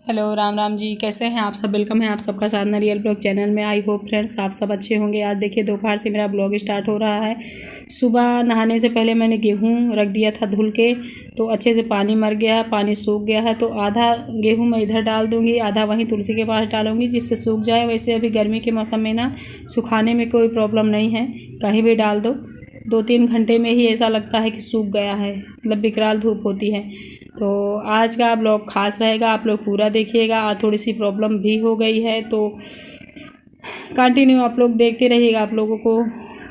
Hello Ram Ram ji, कैसे हैं आप सब। वेलकम है आप सबका साधना रियल ब्लॉग चैनल में। आई होप फ्रेंड्स आप सब अच्छे होंगे। आज देखिए दोपहर से मेरा ब्लॉग स्टार्ट हो रहा है। सुबह नहाने से पहले मैंने गेहूं रख दिया था धुल के, तो अच्छे से पानी मर गया है, पानी सूख गया है। तो आधा गेहूं मैं इधर डाल दूंगी, आधा वहीं तुलसी के पास डालूंगी जिससे सूख जाए। वैसे अभी गर्मी के मौसम में ना सुखाने में कोई प्रॉब्लम नहीं है, कहीं भी डाल दो, 2-3 घंटे में ही ऐसा लगता है कि सूख गया है, मतलब विकराल धूप होती है। तो आज का ब्लॉग खास रहेगा, आप लोग पूरा देखिएगा। आज थोड़ी सी प्रॉब्लम भी हो गई है तो कंटिन्यू आप लोग देखते रहिएगा, आप लोगों को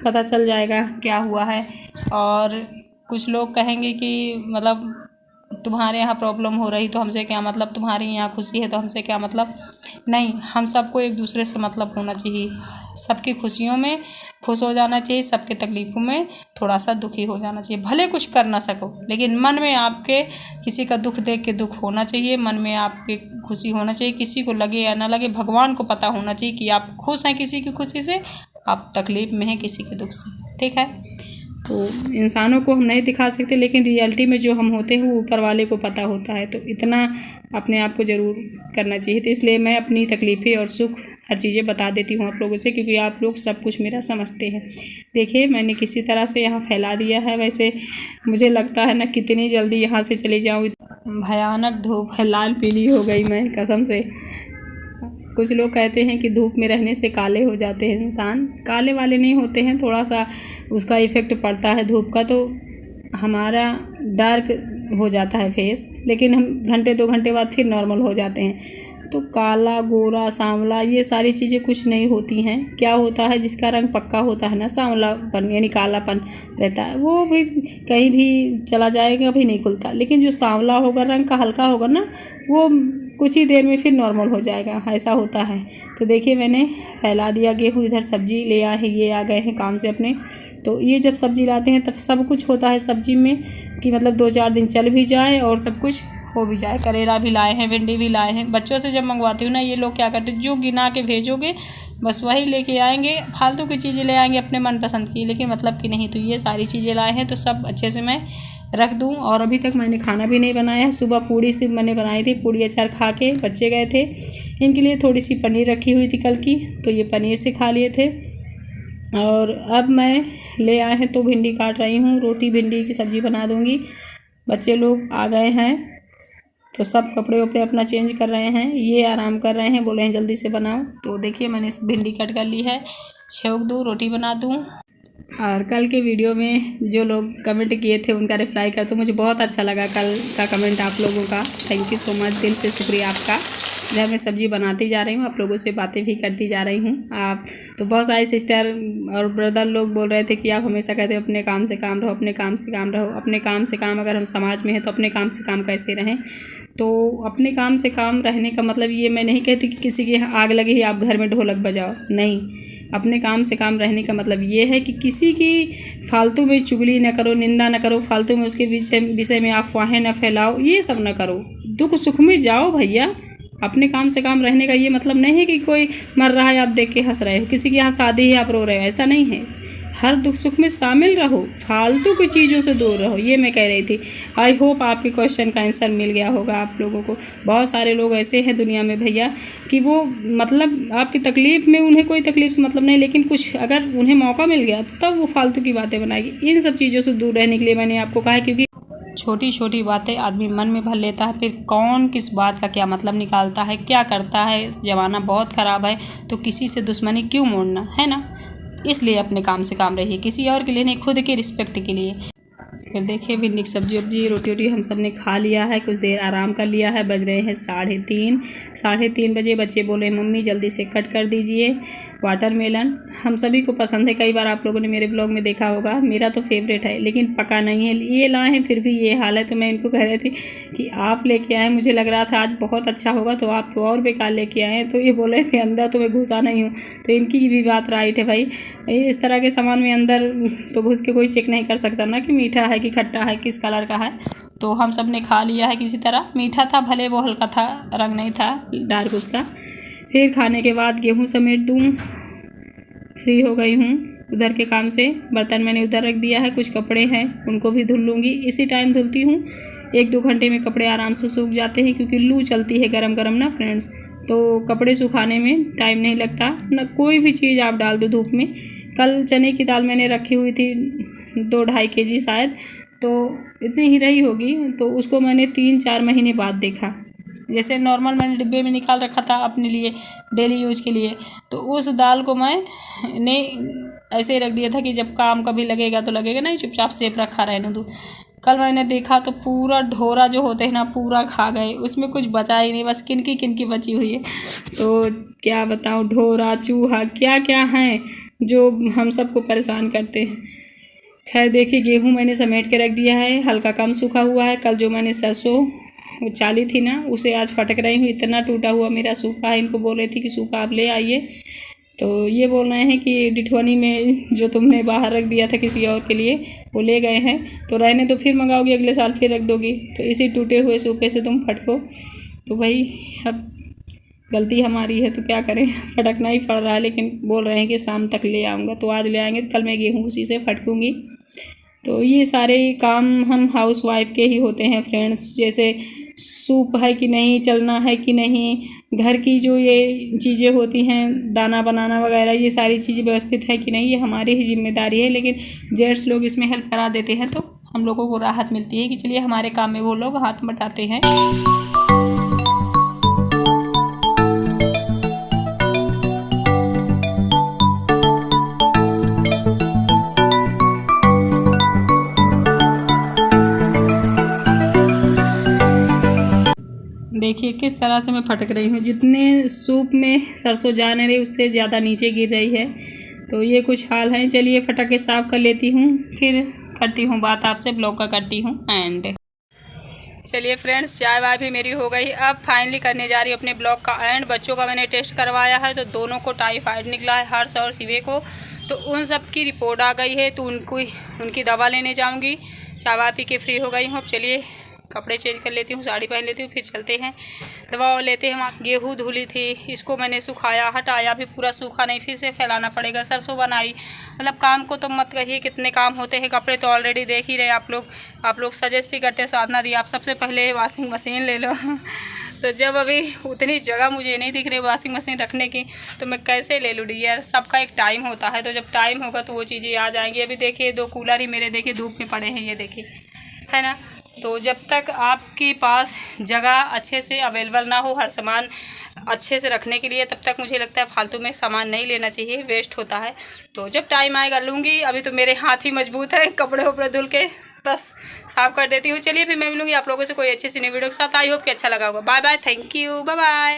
पता चल जाएगा क्या हुआ है। और कुछ लोग कहेंगे कि मतलब तुम्हारे यहाँ प्रॉब्लम हो रही तो हमसे क्या मतलब, तुम्हारे यहाँ खुशी है तो हमसे क्या मतलब। नहीं, हम सबको एक दूसरे से मतलब होना चाहिए। सबकी खुशियों में खुश हो जाना चाहिए, सबके तकलीफ़ों में थोड़ा सा दुखी हो जाना चाहिए। भले कुछ कर ना सको लेकिन मन में आपके किसी का दुख देख के दुख होना चाहिए, मन में आपके खुशी होना चाहिए। किसी को लगे या ना लगे, भगवान को पता होना चाहिए कि आप खुश हैं किसी की खुशी से, आप तकलीफ़ में हैं किसी के दुख से। ठीक है, तो इंसानों को हम नहीं दिखा सकते लेकिन रियलिटी में जो हम होते हैं वो ऊपर वाले को पता होता है। तो इतना अपने आप को ज़रूर करना चाहिए। तो इसलिए मैं अपनी तकलीफ़ें और सुख हर चीज़ें बता देती हूँ आप लोगों से, क्योंकि आप लोग सब कुछ मेरा समझते हैं। देखिए मैंने किसी तरह से यहाँ फैला दिया है। वैसे मुझे लगता है ना कितनी जल्दी यहाँ से चली जाऊँ, भयानक धूप है, लाल पीली हो गई मैं कसम से। कुछ लोग कहते हैं कि धूप में रहने से काले हो जाते हैं इंसान, काले वाले नहीं होते हैं, थोड़ा सा उसका इफ़ेक्ट पड़ता है धूप का तो हमारा डार्क हो जाता है फेस, लेकिन हम घंटे 2 घंटे बाद फिर नॉर्मल हो जाते हैं। तो काला गोरा सांवला ये सारी चीज़ें कुछ नहीं होती हैं। क्या होता है, जिसका रंग पक्का होता है ना, सांवलापन यानी कालापन रहता है, वो भी कहीं भी चला जाएगा भी नहीं खुलता। लेकिन जो सांवला होगा, रंग का हल्का होगा ना, वो कुछ ही देर में फिर नॉर्मल हो जाएगा, ऐसा होता है। तो देखिए मैंने फैला दिया गेहूँ, इधर सब्जी ले आए हैं, ये आ गए हैं काम से अपने। तो ये जब सब्जी लाते हैं तब सब कुछ होता है सब्जी में कि मतलब 2-4 दिन चल भी जाए और सब कुछ हो भी जाए। करेला भी लाए हैं, भिंडी भी लाए हैं। बच्चों से जब मंगवाती हूँ ना, ये लोग क्या करते हैं, जो गिना के भेजोगे बस वही लेके आएंगे, फालतू की चीज़ें ले आएंगे अपने मनपसंद की, लेकिन मतलब की नहीं। तो ये सारी चीज़ें लाए हैं तो सब अच्छे से मैं रख दूँ। और अभी तक मैंने खाना भी नहीं बनाया है। सुबह पूड़ी सिर्फ मैंने बनाई थी, पूड़ी अचार खा के बच्चे गए थे। इनके लिए थोड़ी सी पनीर रखी हुई थी कल की, तो ये पनीर से खा लिए थे। और अब मैं ले आए हैं तो भिंडी काट रही हूँ, रोटी भिंडी की सब्ज़ी बना दूँगी। बच्चे लोग आ गए हैं तो सब कपड़े वपड़े अपना चेंज कर रहे हैं, ये आराम कर रहे हैं, बोले हैं जल्दी से बनाओ। तो देखिए मैंने भिंडी कट कर ली है, छौंक दूँ, रोटी बना दूँ। और कल के वीडियो में जो लोग कमेंट किए थे उनका रिप्लाई कर, तो मुझे बहुत अच्छा लगा कल का कमेंट आप लोगों का। थैंक यू सो मच, दिल से शुक्रिया आपका। जब मैं सब्ज़ी बनाती जा रही हूँ आप लोगों से बातें भी करती जा रही हूँ। आप तो बहुत सारे सिस्टर और ब्रदर लोग बोल रहे थे कि आप हमेशा कहते हो अपने काम से काम रहो, अपने काम से काम रहो। अपने काम से काम, अगर हम समाज में हैं तो अपने काम से काम कैसे रहें। तो अपने काम से काम रहने का मतलब ये मैं नहीं कहती कि किसी की आग लगी ही आप घर में ढोलक बजाओ, नहीं। अपने काम से काम रहने का मतलब ये है कि किसी की फालतू में चुगली ना करो, निंदा ना करो, फालतू में उसके विषय में अफवाहें ना फैलाओ, ये सब ना करो। दुख सुख में जाओ भैया। अपने काम से काम रहने का ये मतलब नहीं है कि कोई मर रहा है आप देख के हंस रहे हो, किसी के यहाँ शादी है आप रो रहे हो, ऐसा नहीं है। हर दुख सुख में शामिल रहो, फालतू की चीज़ों से दूर रहो, ये मैं कह रही थी। आई होप आपके क्वेश्चन का आंसर मिल गया होगा आप लोगों को। बहुत सारे लोग ऐसे हैं दुनिया में भैया कि वो मतलब आपकी तकलीफ़ में उन्हें कोई तकलीफ से मतलब नहीं, लेकिन कुछ अगर उन्हें मौका मिल गया तब वो फालतू की बातें बनाएगी। इन सब चीज़ों से दूर रहने के लिए मैंने आपको कहा, क्योंकि छोटी छोटी बातें आदमी मन में भर लेता है, फिर कौन किस बात का क्या मतलब निकालता है, क्या करता है। इस ज़माना बहुत ख़राब है, तो किसी से दुश्मनी क्यों मोड़ना है ना। इसलिए अपने काम से काम रहिए, किसी और के लिए नहीं, खुद के रिस्पेक्ट के लिए। फिर देखिए भिंडी की सब्जी वब्जी रोटी वोटी हम सब ने खा लिया है, कुछ देर आराम कर लिया है। बज रहे हैं 3:30 बजे। बच्चे बोले मम्मी जल्दी से कट कर दीजिए वाटरमेलन। हम सभी को पसंद है, कई बार आप लोगों ने मेरे ब्लॉग में देखा होगा, मेरा तो फेवरेट है, लेकिन पका नहीं है। ये लाए हैं फिर भी ये हाल है। तो मैं इनको कह रही थी कि आप लेके आए, मुझे लग रहा था आज बहुत अच्छा होगा, तो आप तो और बेकार लेके आए हैं। तो ये बोल रहे थे अंदर तो मैं घुसा नहीं हूँ। तो इनकी भी बात राइट है भाई, इस तरह के सामान में अंदर तो घुस के कोई चेक नहीं कर सकता ना कि मीठा है कि खट्टा है, किस कलर का है। तो हम सब ने खा लिया है किसी तरह। मीठा था भले, वो हल्का था, रंग नहीं था डार्क उसका। फिर खाने के बाद गेहूँ समेट दूँ, फ्री हो गई हूँ उधर के काम से। बर्तन मैंने उधर रख दिया है, कुछ कपड़े हैं उनको भी धुल लूँगी, इसी टाइम धुलती हूँ 1-2 घंटे में कपड़े आराम से सूख जाते हैं, क्योंकि लू चलती है गरम गरम ना फ्रेंड्स, तो कपड़े सुखाने में टाइम नहीं लगता ना। कोई भी चीज़ आप डाल दो धूप में। कल चने की दाल मैंने रखी हुई थी 2-2.5 kg शायद, तो इतनी ही रही होगी, तो उसको मैंने 3-4 महीने बाद देखा। जैसे नॉर्मल मैंने डिब्बे में निकाल रखा था अपने लिए डेली यूज के लिए, तो उस दाल को मैंने ऐसे ही रख दिया था कि जब काम कभी लगेगा तो लगेगा, नहीं चुपचाप सेफ रखा रहने दो। कल मैंने देखा तो पूरा ढोरा जो होते हैं ना पूरा खा गए, उसमें कुछ बचा ही नहीं, बस किनकी बची हुई है। तो क्या बताऊँ, ढोरा चूहा क्या क्या हैं जो हम सबको परेशान करते हैं। खैर देखिए, गेहूँ मैंने समेट के रख दिया है, हल्का कम सूखा हुआ है। कल जो मैंने सरसों चाली थी ना, उसे आज फटक रही हूँ, इतना टूटा हुआ मेरा सूखा है। इनको बोल रही थी कि सूखा आप ले आइए, तो ये बोल रहे हैं कि डिठवनी में जो तुमने बाहर रख दिया था किसी और के लिए वो ले गए हैं, तो रहने तो फिर मंगाओगी, अगले साल फिर रख दोगी, तो इसी टूटे हुए सूखे से तुम फटको। तो भाई अब गलती हमारी है तो क्या करें, फटकना ही पड़ रहा है। लेकिन बोल रहे हैं कि शाम तक ले आऊँगा, तो आज ले आएंगे, कल मैं गेहूँ उसी से फटकूँगी। तो ये सारे काम हम हाउस वाइफ के ही होते हैं फ्रेंड्स। जैसे सूप है कि नहीं, चलना है कि नहीं, घर की जो ये चीज़ें होती हैं दाना बनाना वगैरह, ये सारी चीज़ें व्यवस्थित है कि नहीं, ये हमारी ही जिम्मेदारी है। लेकिन जेंट्स लोग इसमें हेल्प करा देते हैं तो हम लोगों को राहत मिलती है कि चलिए हमारे काम में वो लोग हाथ बटाते हैं। देखिए किस तरह से मैं फटक रही हूँ, जितने सूप में सरसों जा नहीं रही उससे ज़्यादा नीचे गिर रही है। तो ये कुछ हाल है। चलिए फटक के साफ कर लेती हूँ, फिर करती हूँ बात आपसे, ब्लॉग का करती हूँ एंड। चलिए फ्रेंड्स, चाय वाय भी मेरी हो गई। अब फाइनली करने जा रही हूँ अपने ब्लॉग का एंड। बच्चों का मैंने टेस्ट करवाया है, तो दोनों को टाइफाइड निकला है, हर्ष और शिवे को। तो उन सब की रिपोर्ट आ गई है, तो उनकी दवा लेने जाऊँगी। चाय वाय पी के फ्री हो गई हूँ। अब चलिए कपड़े चेंज कर लेती हूँ, साड़ी पहन लेती हूँ, फिर चलते हैं दवा लेते हैं। वहाँ गेहूँ धुली थी, इसको मैंने सुखाया हटाया, भी पूरा सूखा नहीं, फिर से फैलाना पड़ेगा। सरसों बनाई, मतलब काम को तो मत कहिए, कितने काम होते हैं। कपड़े तो ऑलरेडी देख ही रहे आप लोग सजेस्ट भी करते हैं, साधना दी आप सबसे पहले वॉशिंग मशीन ले लो तो जब अभी उतनी जगह मुझे नहीं दिख रही वॉशिंग मशीन रखने की, तो मैं कैसे ले लूँ डियर। सबका एक टाइम होता है, तो जब टाइम होगा तो वो चीज़ें आ जाएंगी। अभी देखिए 2 कूलर ही मेरे देखिए धूप में पड़े हैं, ये देखिए, है ना। तो जब तक आपके पास जगह अच्छे से अवेलेबल ना हो हर सामान अच्छे से रखने के लिए, तब तक मुझे लगता है फालतू में सामान नहीं लेना चाहिए, वेस्ट होता है। तो जब टाइम आएगा लूँगी। अभी तो मेरे हाथ ही मजबूत है, कपड़े वपड़े धुल के बस साफ़ कर देती हूँ। चलिए फिर मैं मिलूँगी आप लोगों से कोई अच्छी सी नई वीडियो के साथ। आई होप कि अच्छा लगा होगा। Bye bye, thank you, bye bye.